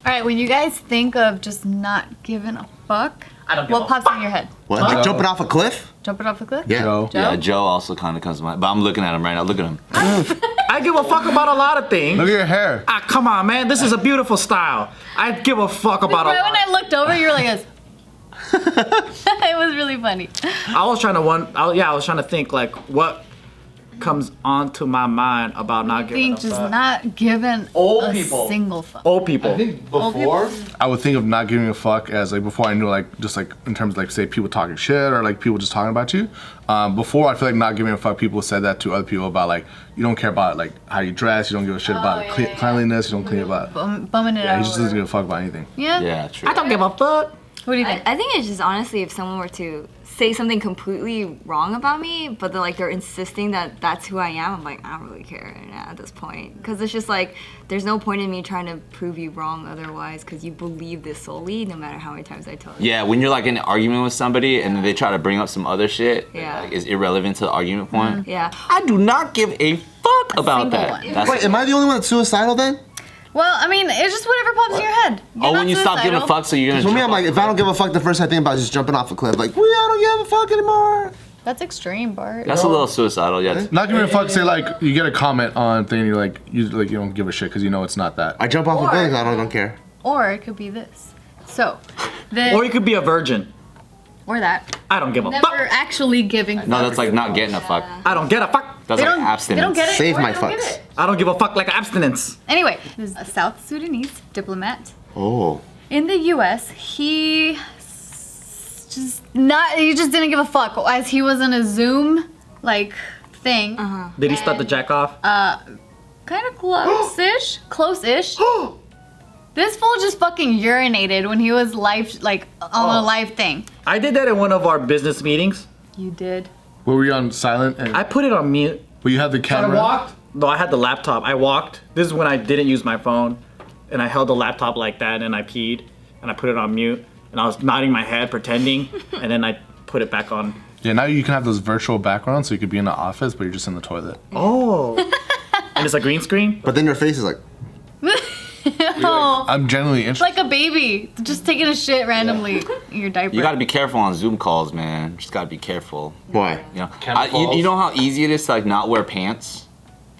right, when you guys think of just not giving a fuck, what pops in your head? What? Like jumping off a cliff? Jumping off a cliff? Yeah. Joe? Yeah, Joe also kind of comes to mind. But I'm looking at him right now. Look at him. I give a fuck about a lot of things. Look at your hair. Ah, come on, man. This is a beautiful style. I give a fuck about a Right lot. when I looked over, you were like this. It was really funny. I was trying to think like what comes onto my mind about not giving a Just fuck. not giving a single fuck. Old people. I think before, I would think of not giving a fuck as like before I knew like just like in terms of like say people talking shit or like people just talking about you. Before I feel like not giving a fuck, people said that to other people about like you don't care about like how you dress, you don't give a shit about cleanliness, you don't care about bumming it out. he just doesn't give a fuck about anything. Yeah. Yeah, true. I don't give a fuck. What do you think? I think it's just honestly if someone were to say something completely wrong about me, but they're insisting that that's who I am, I'm like, I don't really care at this point. Because it's just like, there's no point in me trying to prove you wrong otherwise because you believe this solely no matter how many times I tell you. Yeah, when you're like in an argument with somebody and then they try to bring up some other shit that like, is irrelevant to the argument point. Yeah. I do not give a fuck about single that. one. That's Wait, am I the only one that's suicidal then? Well, I mean, it's just whatever pops in your head. You're when you stop giving a fuck, so you're gonna. For me, I'm like, if I don't give a fuck, the first I think about is just jumping off a cliff. Like, I don't give a fuck anymore. That's extreme, Bart. That's a little suicidal, yeah. Not giving a fuck. Say like you get a comment on thing, and you don't give a shit because you know it's not that. I jump off a building, I don't care. Or it could be this. So, Or you could be a virgin. or that. I don't give a Never fuck. actually giving. No, that's like not getting a fuck. I don't get a fuck. That's They like don't. abstinence. They don't get it. Save or my they don't get fucks. it. I don't give a fuck like abstinence. Anyway, this is a South Sudanese diplomat Oh. in the U.S. He just didn't give a fuck as he was in a Zoom like thing. Did he start the jack off? Kind of close-ish. This fool just fucking urinated when he was live, like on a live thing. I did that in one of our business meetings. You did. Were we on silent? And I put it on mute. well, you had the camera. No, I had the laptop. I walked. This is when I didn't use my phone. And I held the laptop like that and I peed. And I put it on mute. And I was nodding my head, pretending. And then I put it back on. Yeah, now you can have those virtual backgrounds, so you could be in the office, but you're just in the toilet. Oh. And it's a green screen? But then your face is like, Oh, I'm genuinely interested. like a baby just taking a shit randomly in your diaper. You gotta be careful on Zoom calls, man. Just gotta be careful. why? You know, you know how easy it is to like not wear pants.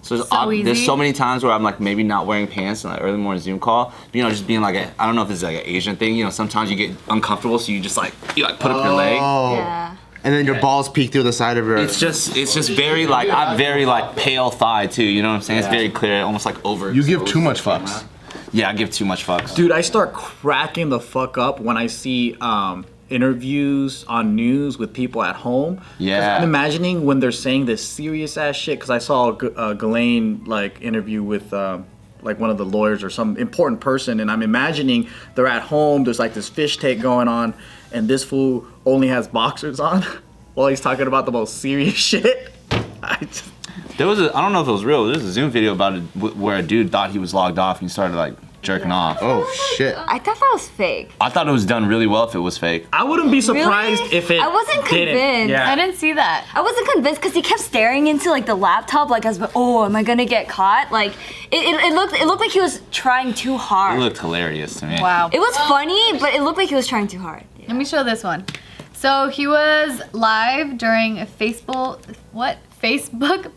So, there's easy. so many times where I'm like maybe not wearing pants in like early morning Zoom call. You know, just being like I don't know if it's like an Asian thing. You know, sometimes you get uncomfortable, so you put up your leg. Oh. Yeah. And then your balls peek through the side of your... It's just very like I'm very like pale thigh too. You know what I'm saying? It's very clear, almost like over. You give too much fucks. Yeah, I give too much fucks. Dude, I start cracking the fuck up when I see interviews on news with people at home. 'Cause Yeah. I'm imagining when they're saying this serious ass shit. Because I saw a Ghislaine like interview with like one of the lawyers or some important person, and I'm imagining they're at home. There's like this fish take going on, and this fool only has boxers on while he's talking about the most serious shit. There was I don't know if it was real. There's a Zoom video about it where a dude thought he was logged off and he started like jerking off. Oh, shit. I thought that was fake. I thought it was done really well if it was fake. I wouldn't be surprised Really? if it. I wasn't didn't. convinced. Yeah. I didn't see that. I wasn't convinced because he kept staring into like the laptop, like as oh, am I gonna get caught? Like it looked like he was trying too It hard. looked hilarious to me. Wow. It was funny, but it looked like he was trying too hard. Let me show this one. So he was live during a Facebook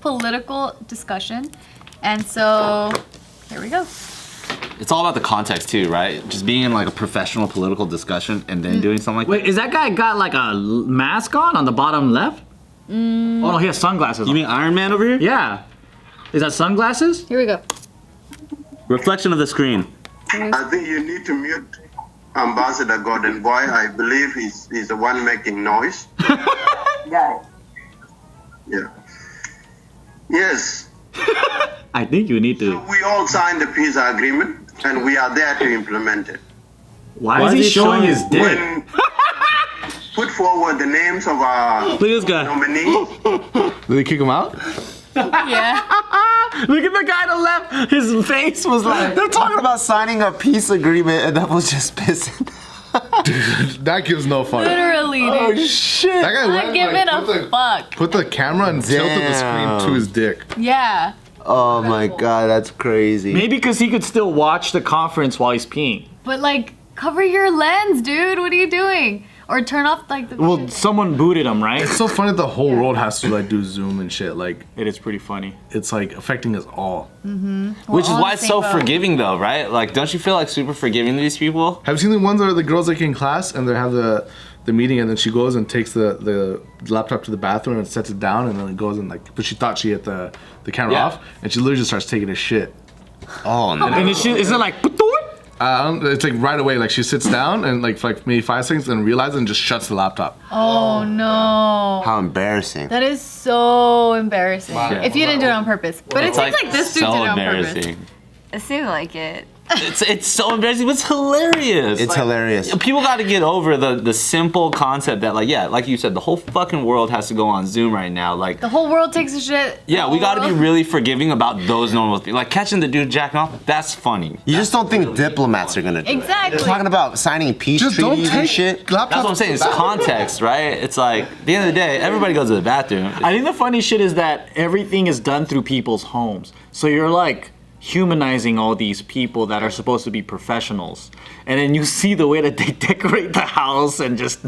political discussion. And so here we go. It's all about the context too, right? Just being in like a professional political discussion and then doing something like Wait, is that guy got like a mask on the bottom left? Oh no, he has sunglasses. You mean Iron Man over here? Yeah. Is that sunglasses? Here we go. Reflection of the screen. I think you need to mute Ambassador Gordon Boy. I believe he's the one making noise. Yeah. Yes. I think you need to. We all signed the peace agreement, and we are there to implement it. Why is he showing his dick? When put forward the names of our Look at this guy. nominees. Did they kick him out? Yeah. Look at the guy to the left. His face was like. They're talking about signing a peace agreement, and that was just pissing. That gives no fuck. Literally, dude. Oh, shit. That guy Not went giving like, a fuck. put the camera and tilted the screen to his dick. Yeah. Oh, my God, that's crazy. Maybe because he could still watch the conference while he's peeing. But like, cover your lens, dude. What are you doing? Or turn off like the. Well, someone booted him, right? It's so funny that the whole world has to like do Zoom and shit. Like, It is pretty funny. it's like affecting us all. Which is all why the it's same so boat. forgiving though, right? Like, don't you feel like super forgiving to these people? Have you seen the ones where the girls like in class and they have the meeting and then she goes and takes the laptop to the bathroom and sets it down and then it goes and like, but she thought she had the camera Yeah. off and she literally just starts taking a shit. Oh no. And is it like, It's like right away, like she sits down and like for like maybe 5 seconds and realizes and just shuts the laptop. Oh no. How embarrassing. That is so embarrassing. If you didn't do it on purpose. But it seems like this dude so did it on purpose. embarrassing. It seemed like it. It's so embarrassing, but it's hilarious. It's hilarious. People got to get over the simple concept that, like, yeah, like you said, the whole fucking world has to go on Zoom right now. Like, The whole world takes a shit. yeah, The we whole got to be world- really forgiving about those normal things. Like catching the dude jacking off, that's funny. You just don't think diplomats are gonna do it. Exactly. Talking about signing peace Just don't treaties and take shit. That's what I'm saying. It's context, right? It's like at the end of the day, everybody goes to the bathroom. I think the funny shit is that everything is done through people's homes. So you're like humanizing all these people that are supposed to be professionals. And then you see the way that they decorate the house and just,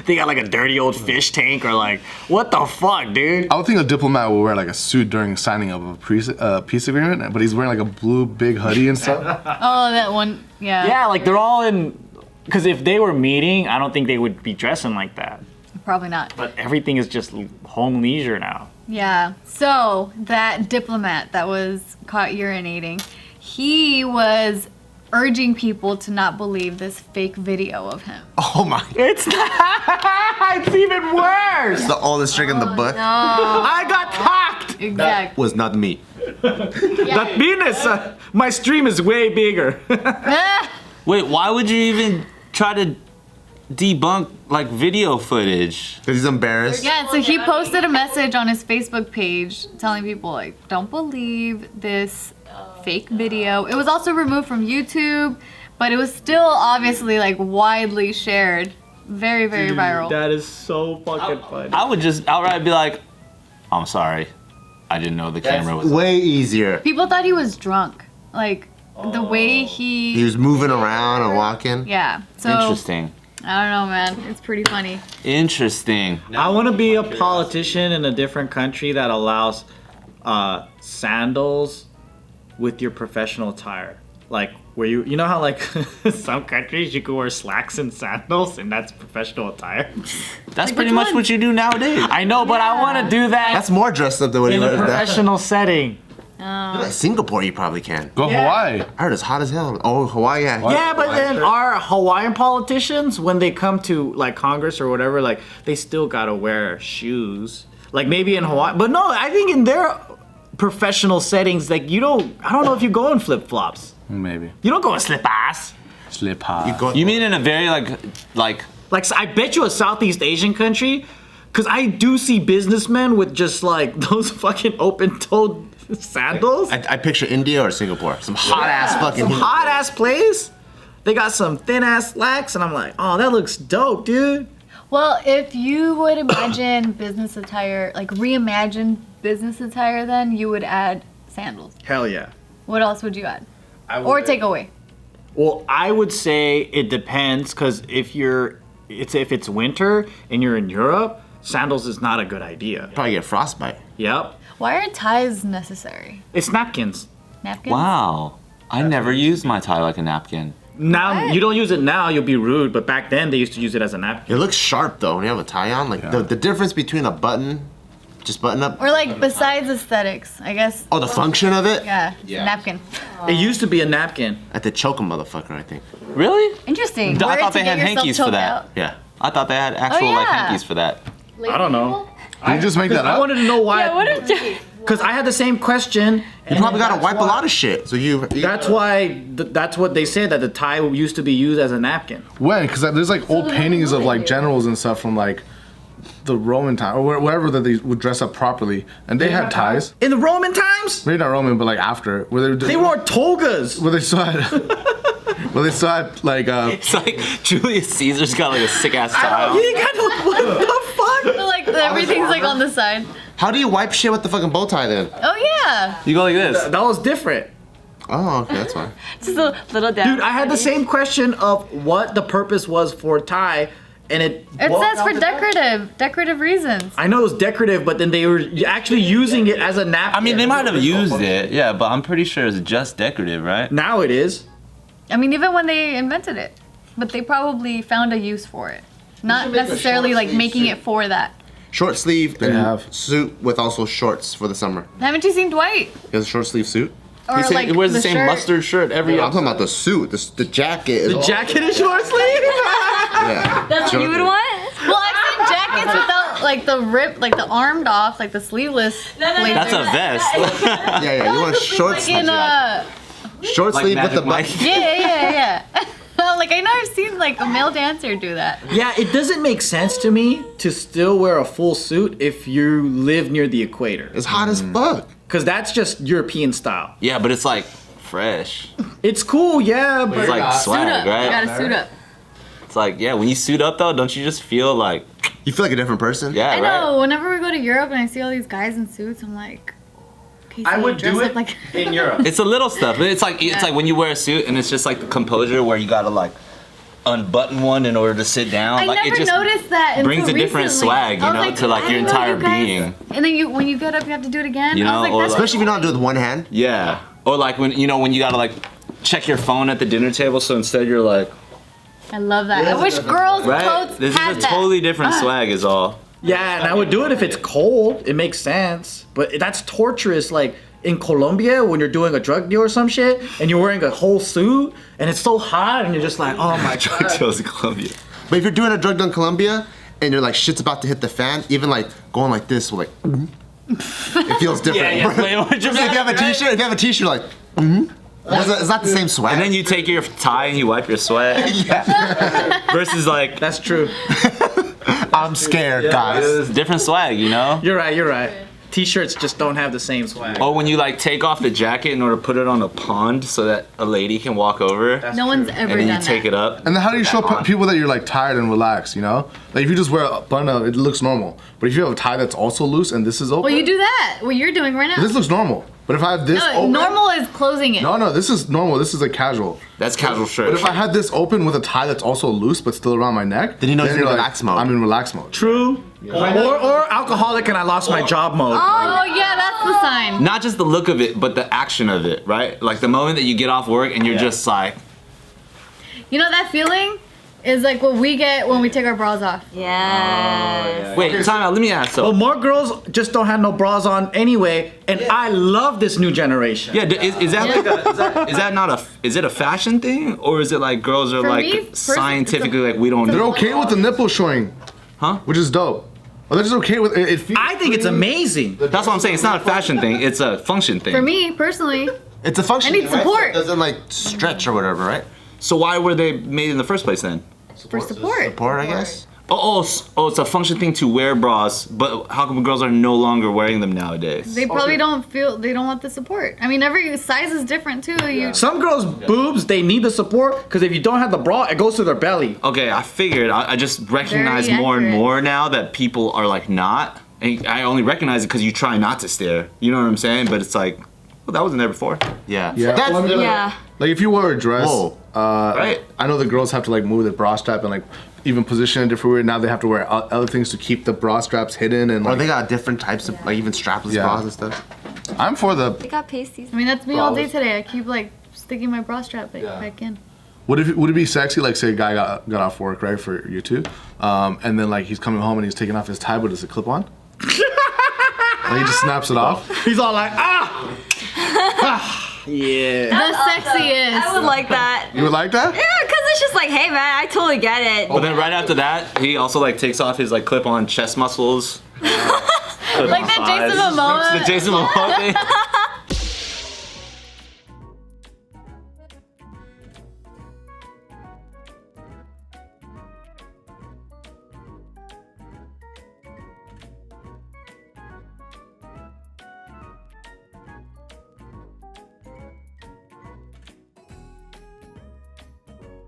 they got like a dirty old fish tank or like, what the fuck, dude? I would think a diplomat will wear like a suit during signing of a peace agreement, but he's wearing like a blue big hoodie and stuff. Oh, that one. Yeah. Yeah, like they're all in, because if they were meeting, I don't think they would be dressing like that. Probably not. But everything is just home leisure now. Yeah. So that diplomat that was caught urinating, he was urging people to not believe this fake video of him. Oh my. It's it's even worse. The oldest trick in the book I got hacked. Exactly. was not me. That Venus, my stream is way bigger. Wait, why would you even try to debunk like video footage? Because he's embarrassed. Yeah, so he posted a message on his Facebook page telling people like, don't believe this fake video. It was also removed from YouTube, but it was still obviously like widely shared. Very, very viral. That is so fucking funny. I would just outright be like, I'm sorry. I didn't know the camera was. Way easier. People thought he was drunk. Like the way He was moving around and walking. Yeah. So Interesting. I don't know, man. It's pretty funny. Interesting. I want to be a politician in a different country that allows sandals with your professional attire. Like where you know how like some countries you can wear slacks and sandals and that's professional attire. That's pretty much what you do nowadays. I know, but I want to do that That's more dressed up than what he in a was. professional setting. Like Singapore, you probably can. Go Hawaii. I heard it's hot as hell. Oh, Hawaii, yeah. Yeah, but then our Hawaiian politicians, when they come to like Congress or whatever, like they still gotta wear shoes. Like maybe in Hawaii, but no, I think in their professional settings, like I don't know if you go in flip flops. Maybe. You don't go in slip ass. Slip hop. Go- You mean in a very like Like I bet you a Southeast Asian country, because I do see businessmen with just like those fucking open-toed sandals. I picture India or Singapore. Some hot ass fucking. Hot ass place. They got some thin ass slacks, and I'm like, oh, that looks dope, dude. Well, if you would imagine business attire, like reimagine business attire, then you would add sandals. Hell yeah. What else would you add? Or take away? Well, I would say it depends, because if it's winter and you're in Europe, sandals is not a good idea. Probably get frostbite. Yep. Why are ties necessary? It's napkins. Napkins? wow. I never used my tie like a napkin. Now, What? you don't use it now, you'll be rude, but back then they used to use it as a napkin. It looks sharp though when you have a tie on. Like the difference between a button, just button up. Or like besides aesthetics, I guess. Oh, the function of it? Yeah, it's a napkin. It used to be a napkin. At the choke a motherfucker, I think. Really? Interesting. I Wear it thought to they get had yourself hankies for choked that. out. Yeah. I thought they had actual like yeah. hankies for that. I don't know. Did you just make that I up? wanted to know why. Yeah, what is Because I had the same question. You probably gotta wipe a lot of shit. So you. That's why. That's what they said, that the tie used to be used as a napkin. When? Because there's like old paintings of like generals and stuff from like the Roman time or wherever that they would dress up properly, and they had ties. In the Roman times, Maybe not Roman, but like after where they wore togas. where they still had where they still had like It's like Julius Caesar's got like a sick ass tie on. You got what the fuck? like everything's like on the side. How do you wipe shit with the fucking bow tie then? Oh yeah. You go like this. That was different. Oh, okay, that's fine. Just a little down. Dude, I had the same question of what the purpose was for tie, and It says for decorative reasons. I know it was decorative, but then they were actually using it as a napkin. I mean, they might have used it, yeah, but I'm pretty sure it's just decorative, right? Now it is. I mean, even when they invented it, but they probably found a use for it. Not make a necessarily short like sleeve making suit. it for that. Short sleeve They have. suit with also shorts for the summer. Haven't you seen Dwight? He has a short sleeve suit. Or He wears the same shirt? mustard shirt every I'm talking about the suit, the jacket. The jacket is short sleeve. Yeah. That's what you would want? Well, I've seen jackets without like the rip, like the armed off, like the sleeveless. blazer. That's a vest. Yeah. You want a short Like sleeve. in Short Like sleeve with the Magic button. Mike. yeah. Like I know I've seen like a male dancer do that. Yeah, it doesn't make sense to me to still wear a full suit if you live near the equator. It's hot as fuck. Because that's just European style. Yeah, but it's like fresh. It's cool, yeah, but It's like Suit swag, up. You right? gotta suit up. It's like, yeah, when you suit up though, don't you just feel like, You feel like a different person. yeah, I right? know. Whenever we go to Europe and I see all these guys in suits, I'm like, okay, I so would dress do up it like. in Europe. It's the little stuff. It's like when you wear a suit and it's just like the composure where you gotta like unbutton one in order to sit down. I like never it just noticed that until brings a different recently. swag, you I was know, to like I your didn't know entire you guys- being. And then when you get up, you have to do it again. You I know, was or like, that's Especially if you don't do it with one hand. Yeah. Or like when you gotta like check your phone at the dinner table, so instead you're like, I love that. I wish girls' right? clothes This had is a that. totally different swag is all. Yeah, and I would do it if it's cold. It makes sense. But that's torturous. Like in Colombia, when you're doing a drug deal or some shit, and you're wearing a whole suit, and it's so hot, and you're just like, oh my Drug god. deals in Colombia. But if you're doing a drug deal in Colombia and you're like shit's about to hit the fan, even like going like this will like it feels different. If you have a t-shirt, like it's not the same swag. And then you take your tie and you wipe your sweat. Versus like That's true. I'm scared, guys. it's different swag, you know? You're right. T-shirts just don't have the same swag. Or when you like take off the jacket in order to put it on a pond so that a lady can walk over. No one's ever and then done you take that. it up. And then how do you show people that you're like tired and relaxed, you know? Like if you just wear a button up, it looks normal. But if you have a tie that's also loose and this is open, Well, you do that. What you're doing right now. this looks normal. But if I have this No, open, normal is closing it. No, this is normal. This is like casual. That's casual But shirt. if I had this open with a tie that's also loose but still around my neck, Then you know you're in like, relax mode. I'm in relax mode. True. Or alcoholic and I lost my job mode. Oh yeah, that's the sign. Not just the look of it, but the action of it, right? Like the moment that you get off work and you're just like, You know that feeling is like what we get when we take our bras off. Yeah. wait, time out, let me ask Well, so. more girls just don't have no bras on anyway, and I love this new generation. Yeah, is that like is that not is it a fashion thing? Or is it like girls are For like me, scientifically like we don't They're know? okay with the nipple showing, Huh? which is dope. Or they're just okay with it. It feels I think it's amazing. That's what I'm saying. It's not a fashion thing, it's a function thing. For me personally, It's a function. I need right? support. It doesn't like stretch or whatever, right? So why were they made in the first place then? for support. Support, I guess. Oh, it's a function thing to wear bras, but how come girls are no longer wearing them nowadays? They probably they don't want the support. I mean, every size is different too. Some girls' boobs, they need the support because if you don't have the bra, it goes to their belly. Okay, I figured. I just recognize Very more and accurate. more now that people are like not. And I only recognize it because you try not to stare. You know what I'm saying? But it's like, well, that wasn't there before. Yeah. Yeah. That's, Well, I mean, Yeah. Like if you wear a dress, Whoa. Right. I know the girls have to like move the bra strap and like even position it different way. Now they have to wear other things to keep the bra straps hidden and or like. they got different types of like even strapless Yeah. bras and stuff. I'm for the. They got pasties. I mean, that's me all day today. I keep like sticking my bra strap back in. Would it be sexy like say a guy got off work right for you two, and then like he's coming home and he's taking off his tie but it's a clip on. And he just snaps it off. He's all like, ah! Yeah. The sexiest. I would like that. You would like that? Yeah, because it's just like, hey man, I totally get it. But then right after that, he also like takes off his like clip-on chest muscles. Like that Jason Momoa. The Jason Momoa thing.